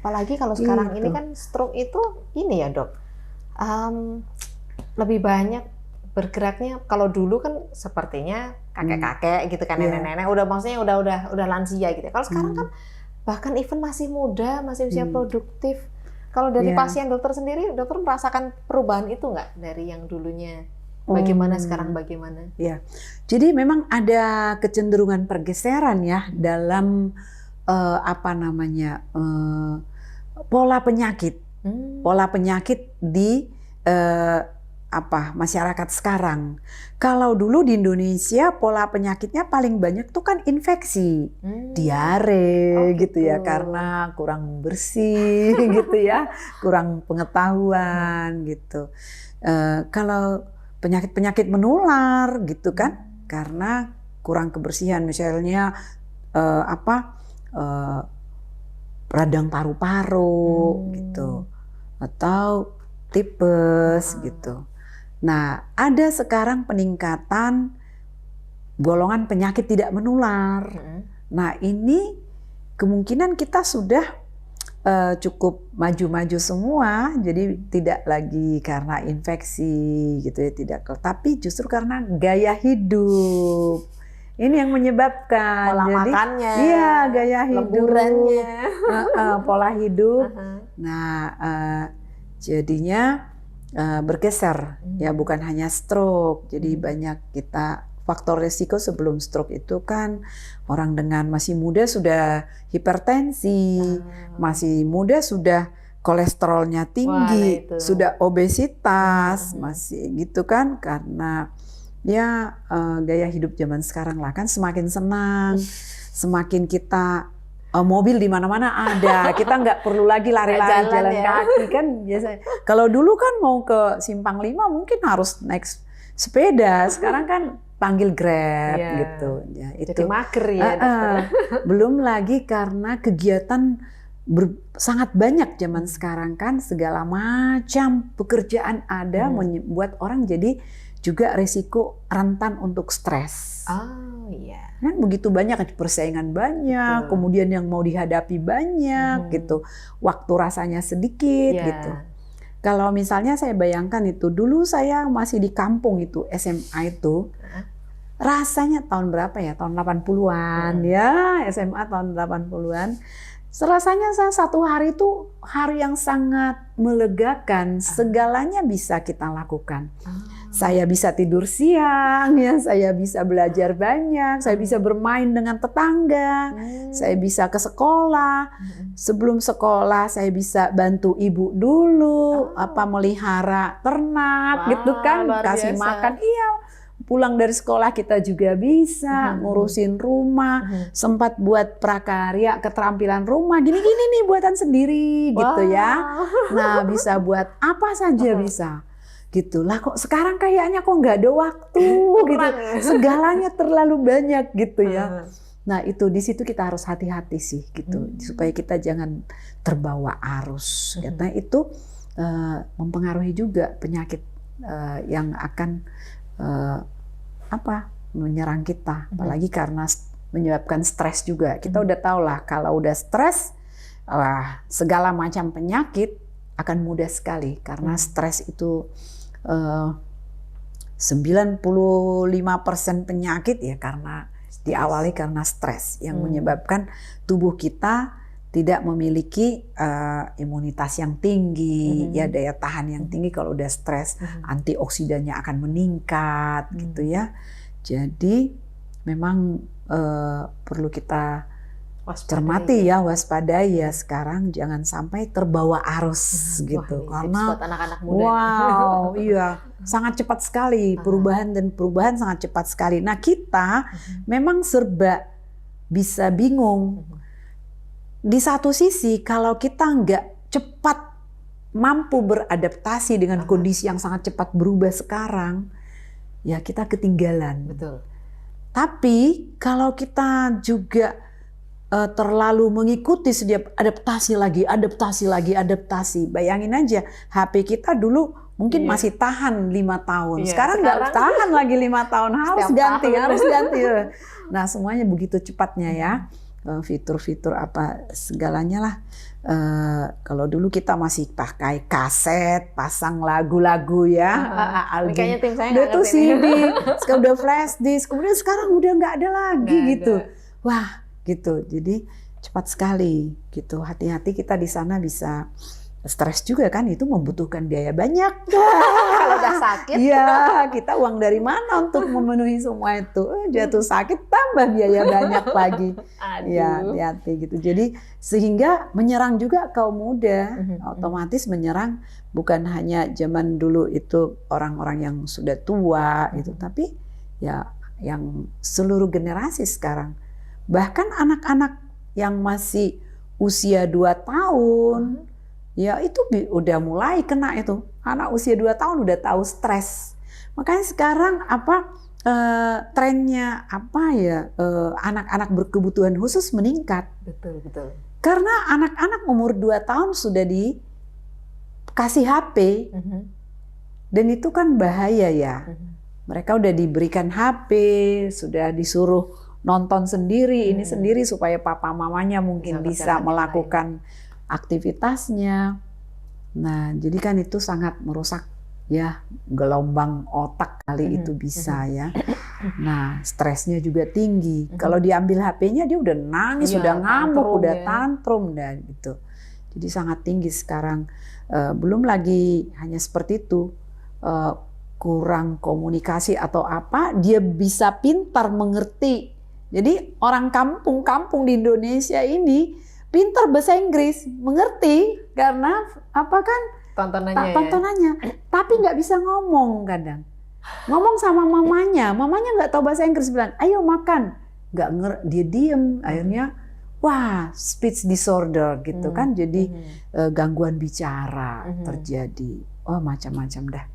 Apalagi kalau sekarang ini Gitu. kan stroke itu ini ya dok, lebih banyak bergeraknya. Kalau dulu kan sepertinya kakek-kakek gitu kan, Iya. nenek-nenek udah maksudnya udah lansia gitu. Kalau sekarang kan bahkan even masih muda, masih usia produktif. Kalau dari Iya. pasien dokter sendiri, dokter merasakan perubahan itu nggak dari yang dulunya bagaimana sekarang bagaimana? Ya, jadi memang ada kecenderungan pergeseran ya dalam pola penyakit, pola penyakit di masyarakat sekarang. Kalau dulu di Indonesia pola penyakitnya paling banyak tuh kan infeksi, diare gitu ya, karena kurang bersih gitu ya, kurang pengetahuan gitu. Kalau penyakit-penyakit menular gitu kan, karena kurang kebersihan, misalnya radang paru-paru gitu, atau tipes gitu. Nah, ada sekarang peningkatan golongan penyakit tidak menular. Nah, ini kemungkinan kita sudah cukup maju-maju semua, jadi tidak lagi karena infeksi gitu ya, tidak, tapi justru karena gaya hidup. Ini yang menyebabkan pola makannya, iya, gaya hidup, lemburannya, pola hidup. Nah, jadinya bergeser ya, bukan hanya stroke. Jadi banyak kita faktor risiko sebelum stroke itu kan orang dengan masih muda sudah hipertensi, masih muda sudah kolesterolnya tinggi, sudah obesitas, masih gitu kan, karena ya gaya hidup zaman sekarang lah kan, semakin senang, semakin kita mobil di mana-mana ada, kita nggak perlu lagi lari-lari jalan kaki kan biasanya. Kalau dulu kan mau ke Simpang 5 mungkin harus naik sepeda, sekarang kan panggil Grab gitu. Ya, itu. Jadi mager ya. Belum lagi karena kegiatan sangat banyak zaman sekarang kan, segala macam pekerjaan ada, membuat orang jadi juga risiko rentan untuk stres. Oh iya. Kan begitu banyak, persaingan banyak, kemudian yang mau dihadapi banyak gitu. Waktu rasanya sedikit gitu. Kalau misalnya saya bayangkan itu, dulu saya masih di kampung itu, SMA itu, rasanya tahun berapa ya? Tahun 80-an ya, SMA tahun 80-an. Rasanya saya satu hari itu hari yang sangat melegakan, segalanya bisa kita lakukan. Saya bisa tidur siang, ya, saya bisa belajar banyak, saya bisa bermain dengan tetangga, saya bisa ke sekolah. Sebelum sekolah saya bisa bantu ibu dulu, melihara ternak, gitu kan, kasih makan. Iya, pulang dari sekolah kita juga bisa ngurusin rumah, sempat buat prakarya keterampilan rumah, gini-gini nih buatan sendiri, gitu ya. Nah, bisa buat apa saja bisa. Gitu lah, kok sekarang kayaknya kok nggak ada waktu gitu, segalanya terlalu banyak gitu ya. Nah itu di situ kita harus hati-hati sih gitu, supaya kita jangan terbawa arus. Karena itu mempengaruhi juga penyakit yang akan menyerang kita, apalagi karena menyebabkan stres juga. Kita udah tahu lah kalau udah stres, segala macam penyakit akan mudah sekali, karena stres itu 95% penyakit ya karena diawali karena stres, yang menyebabkan tubuh kita tidak memiliki imunitas yang tinggi, ya daya tahan yang tinggi. Kalau udah stres, antioksidannya akan meningkat gitu ya. Jadi memang perlu kita cermati ya, waspadai ya sekarang, jangan sampai terbawa arus gitu. Karena buat anak-anak muda. Wow, iya, sangat cepat sekali perubahan, dan perubahan sangat cepat sekali. Nah, kita memang serba bisa bingung. Di satu sisi kalau kita nggak cepat mampu beradaptasi dengan kondisi yang sangat cepat berubah sekarang, ya kita ketinggalan. Betul. Tapi kalau kita juga terlalu mengikuti setiap adaptasi lagi. Bayangin aja, HP kita dulu mungkin masih tahan 5 tahun. Sekarang nggak tahan lagi 5 tahun, harus ganti. Nah semuanya begitu cepatnya ya. fitur-fitur apa segalanya lah. Kalau dulu kita masih pakai kaset, pasang lagu-lagu ya, album. Kayaknya tim saya Udah nggak tuh ngerti nih. CD, sekarang udah flash disk, kemudian sekarang udah nggak ada lagi Nggak gitu. ada. Wah, gitu. Jadi cepat sekali gitu. Hati-hati kita di sana bisa stres juga kan, itu membutuhkan biaya banyak. Kalau udah sakit. Iya, kita uang dari mana untuk memenuhi semua itu? Jatuh sakit tambah biaya banyak lagi. Ya, Aduh. hati-hati gitu. Jadi sehingga menyerang juga kaum muda, otomatis menyerang bukan hanya zaman dulu itu orang-orang yang sudah tua gitu, tapi ya yang seluruh generasi sekarang. Bahkan anak-anak yang masih usia 2 tahun, ya itu udah mulai kena itu. Anak usia 2 tahun udah tahu stres. Makanya sekarang trennya anak-anak berkebutuhan khusus meningkat. Betul, betul. Karena anak-anak umur 2 tahun sudah dikasih HP. Dan itu kan bahaya ya. Mereka udah diberikan HP, sudah disuruh nonton sendiri, ini sendiri supaya papa mamanya mungkin bisa melakukan aktivitasnya. Nah, jadi kan itu sangat merusak ya gelombang otak kali itu bisa ya. Nah, stresnya juga tinggi. Kalau diambil HP-nya dia udah nangis, udah ngamuk, udah tantrum dan gitu. Jadi sangat tinggi sekarang. Belum lagi hanya seperti itu. Kurang komunikasi atau apa, dia bisa pintar mengerti. Jadi orang kampung-kampung di Indonesia ini pintar bahasa Inggris, mengerti karena apa kan tontonannya, tapi nggak bisa ngomong kadang. Ngomong sama mamanya nggak tahu bahasa Inggris, bilang ayo makan, dia diem, akhirnya wah speech disorder gitu kan, jadi gangguan bicara terjadi, macam-macam dah.